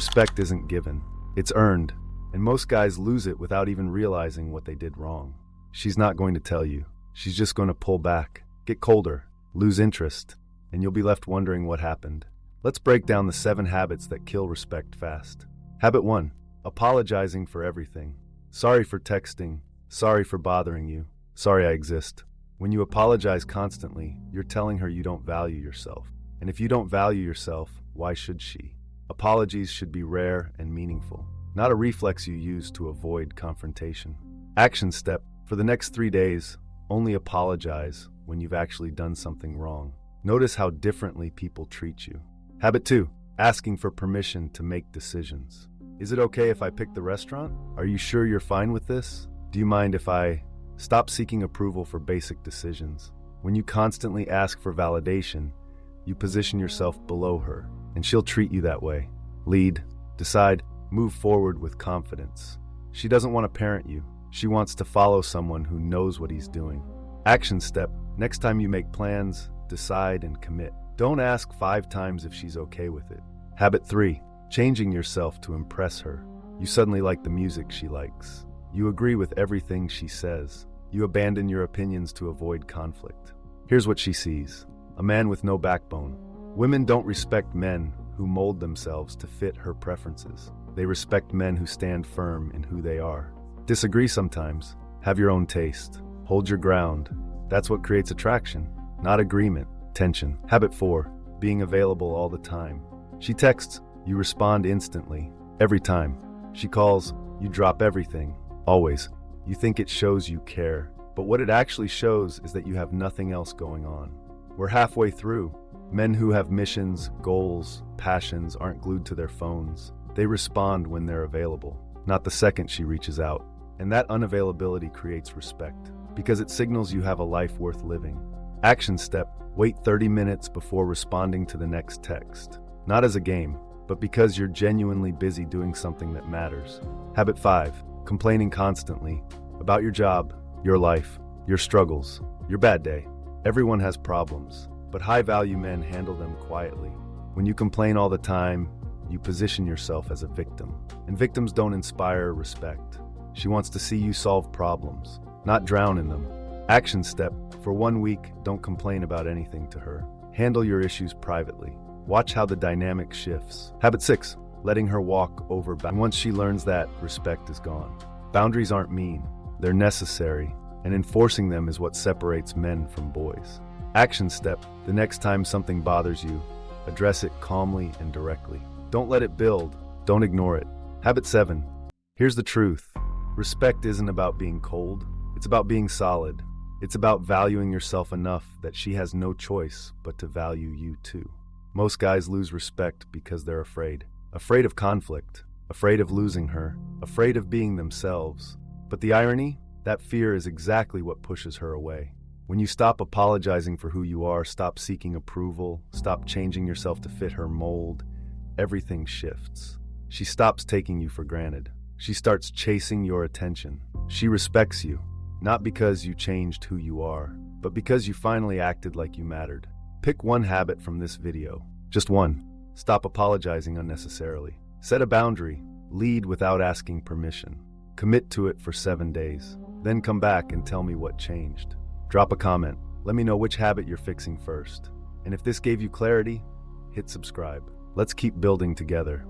Respect isn't given, it's earned, and most guys lose it without even realizing what they did wrong. She's not going to tell you. She's just going to pull back, get colder, lose interest, and you'll be left wondering what happened. Let's break down the 7 habits that kill respect fast. Habit 1. Apologizing for everything. Sorry for texting. Sorry for bothering you. Sorry I exist. When you apologize constantly, you're telling her you don't value yourself. And if you don't value yourself, why should she? Apologies should be rare and meaningful, not a reflex you use to avoid confrontation. Action step. For the next 3 days, only apologize when you've actually done something wrong. Notice how differently people treat you. Habit 2. Asking for permission to make decisions. Is it okay if I pick the restaurant? Are you sure you're fine with this? Do you mind if I... Stop seeking approval for basic decisions. When you constantly ask for validation, you position yourself below her, and she'll treat you that way. Lead, decide, move forward with confidence. She doesn't want to parent you. She wants to follow someone who knows what he's doing. Action step. Next time you make plans, decide and commit. Don't ask 5 times if she's okay with it. Habit 3. Changing yourself to impress her. You suddenly like the music she likes. You agree with everything she says. You abandon your opinions to avoid conflict. Here's what she sees. A man with no backbone. Women don't respect men who mold themselves to fit her preferences. They respect men who stand firm in who they are. Disagree sometimes. Have your own taste. Hold your ground. That's what creates attraction, not agreement, tension. Habit 4. Being available all the time. She texts, you respond instantly, every time. She calls, you drop everything, always. You think it shows you care, but what it actually shows is that you have nothing else going on. We're halfway through. Men who have missions, goals, passions aren't glued to their phones. They respond when they're available, not the second she reaches out. And that unavailability creates respect, because it signals you have a life worth living. Action step. Wait 30 minutes before responding to the next text. Not as a game, but because you're genuinely busy doing something that matters. Habit 5. Complaining constantly about your job, your life, your struggles, your bad day. Everyone has problems, but high-value men handle them quietly. When you complain all the time, you position yourself as a victim. And victims don't inspire respect. She wants to see you solve problems, not drown in them. Action step. For 1 week, don't complain about anything to her. Handle your issues privately. Watch how the dynamic shifts. Habit 6. Letting her walk over boundaries. Once she learns that, respect is gone. Boundaries aren't mean. They're necessary, and enforcing them is what separates men from boys. Action step. The next time something bothers you, address it calmly and directly. Don't let it build. Don't ignore it. Habit 7. Here's the truth. Respect isn't about being cold. It's about being solid. It's about valuing yourself enough that she has no choice but to value you too. Most guys lose respect because they're afraid. Afraid of conflict, afraid of losing her, afraid of being themselves. But the irony? That fear is exactly what pushes her away. When you stop apologizing for who you are, stop seeking approval, stop changing yourself to fit her mold, everything shifts. She stops taking you for granted. She starts chasing your attention. She respects you, not because you changed who you are, but because you finally acted like you mattered. Pick one habit from this video. Just one. Stop apologizing unnecessarily. Set a boundary. Lead without asking permission. Commit to it for 7 days. Then come back and tell me what changed. Drop a comment. Let me know which habit you're fixing first. And if this gave you clarity, hit subscribe. Let's keep building together.